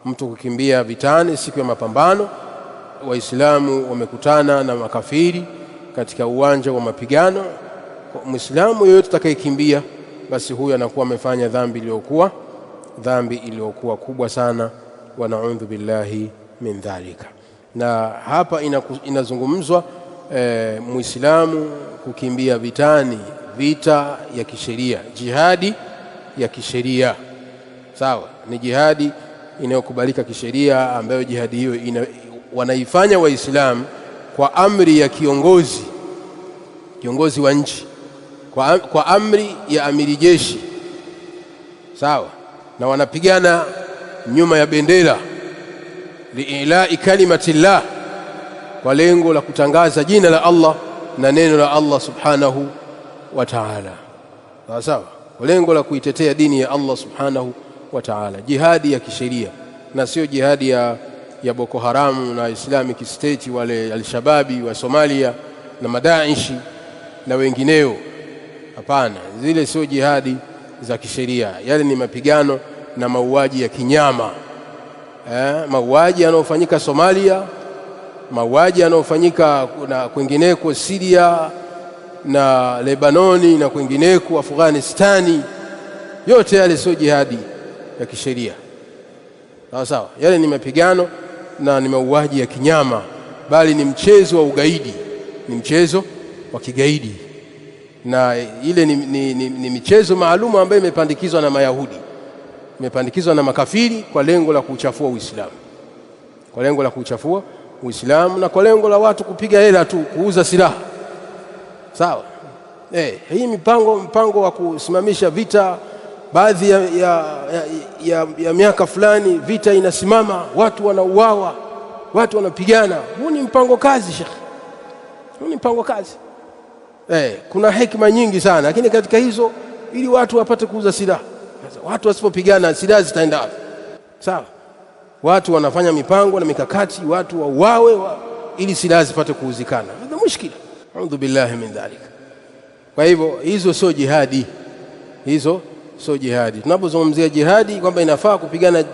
mtu kukimbia vitani siku ya mapambano. Waislamu wamekutana na makafiri katika uwanja wa mapigano. Muislamu yeyote atakayekimbia, basi huyo anakuwa amefanya dhambi iliyokuwa kubwa sana, wa na'udhu billahi min dhalika. Na hapa inazungumzwa Muislamu kukimbia vitani, vita ya kisheria, jihadi ya kisheria. Sawa, ni jihadi inayokubalika kisheria, ambayo jihadi hiyo wanaifanya Waislamu kwa amri ya kiongozi wa nchi, kwa amri ya amiri jeshi. Sawa, na wanapigana nyuma ya bendera, liilai kalimatillah, kwa lengo la kutangaza jina la Allah na neno la Allah subhanahu wa ta'ala. Sawa, kwa lengo la kuitetea dini ya Allah subhanahu wa ta'ala, jihadi ya kisheria, na sio jihadi ya Boko Haram na Islamic State, wale al-shababi wa Somalia na Madaishi na wengineo. Hapana, zile sio jihadi za kisheria. Yale ni mapigano na mauaji ya kinyama, mauaji yanayofanyika Somalia, mauaji yanayofanyika na kwingineko Syria na Lebanoni na kwingineko Afghanistani. Yote yale sio jihadi ya kisheria. Sawa, yale ni mapigano na ni mauaji ya kinyama, bali ni mchezo wa ugaidi, ni mchezo wa kigaidi. Na ile ni michezo maalumu ambayo imepandikizwa na Mayahudi, imepandikizwa na makafiri kwa lengo la kuchafua Uislamu, na kwa lengo la watu kupiga hela tu, kuuza silaha. Sawa, hii mpango wa kusimamisha vita, baadhi ya miaka fulani vita inasimama, watu wanauawa, watu wanapigana. Huu ni mpango kazi, Sheikh. Huu ni mpango kazi. Kuna hekima nyingi sana, lakini katika hizo, ili watu wapate kuuza silaha. Watu wasipopigana, silaha zitaenda wapi? Sawa, watu wanafanya mipango na mikakati, watu wauawe ili silaha zipate kuuzikana. Ndio mushkila. A'udhu billahi min dhalika. Kwa hivyo hizo sio jihadi, sio jihadi. Tunapozungumzia jihadi kwamba inafaa kupigana,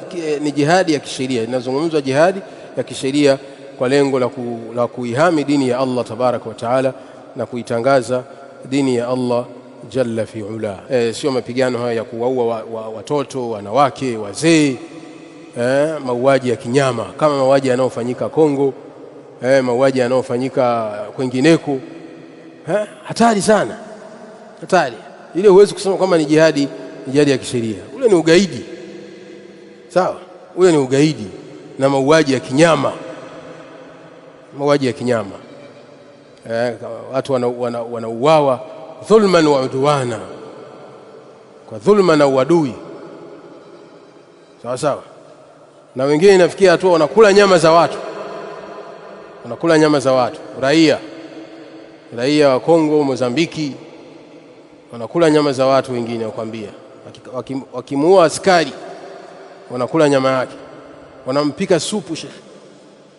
ni jihadi ya kisheria. Inazungumzwa jihadi ya kisheria kwa lengo la kuihami dini ya Allah tabaraka wa taala na kuitangaza dini ya Allah jalla fi ula. Sio mapigano haya ya kuwaua watoto, wanawake, wazee, mauaji ya kinyama kama mauaji yanayofanyika Kongo, mauaji yanayofanyika kwingineko. Hatari sana, hatari. Ile huwezi kusema kwamba ni jihadi ya kisheria. Ule ni ugaidi. Sawa, ule ni ugaidi na mauaji ya kinyama, watu wanauawa dhulman wa udwana, kwa dhulma na uadui. Sawa, na wengine inafikia hatua wanakula nyama za watu, raia wa Kongo, Mozambiki, wanakula nyama za watu. Wengine wakwambia wakimuua askari wanakula nyama yake, wanampika supu, Sheikh.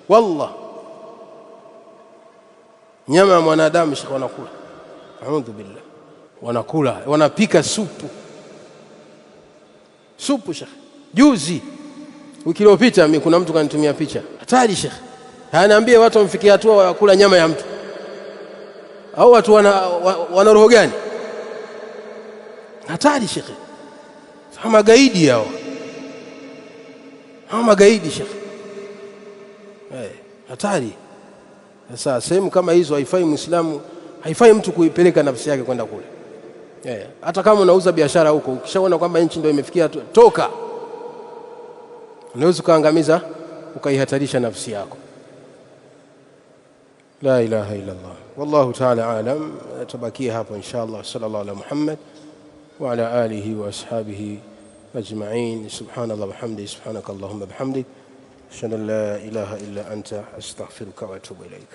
Wallah, nyama ya mwanadamu, Sheikh, wanakula. A'udhu billah, wanapika supu, Sheikh. Juzi, wiki iliyopita, mimi kuna mtu kanitumia picha. Hatari, Sheikh. Anaambia watu wamfikia hatua wakula nyama ya mtu. Au watu wana roho gani? Hatari, Sheikh. Hama gaidi hao. Hama gaidi, Sheikh. Hatari. Sasa sehemu kama hizo haifai Muislamu, haifai mtu kuipeleka nafsi yake kwenda kule. Hata kama unauza biashara huko, ukishaona kwamba nchi ndio imefikia, toka. Unaweza kuangamiza, ukaihatarisha nafsi yako. La ilaha illa Allah. Wallahu ta'ala alam. Tabakia hapo inshallah. Sallallahu ala Muhammad wa ala alihi wa ashabihi ajma'in. Subhanallah wa bihamdihi, subhanakallahumma bihamdik, ashhadu an la ilaha illa anta, astaghfiruka wa atubu ilayk.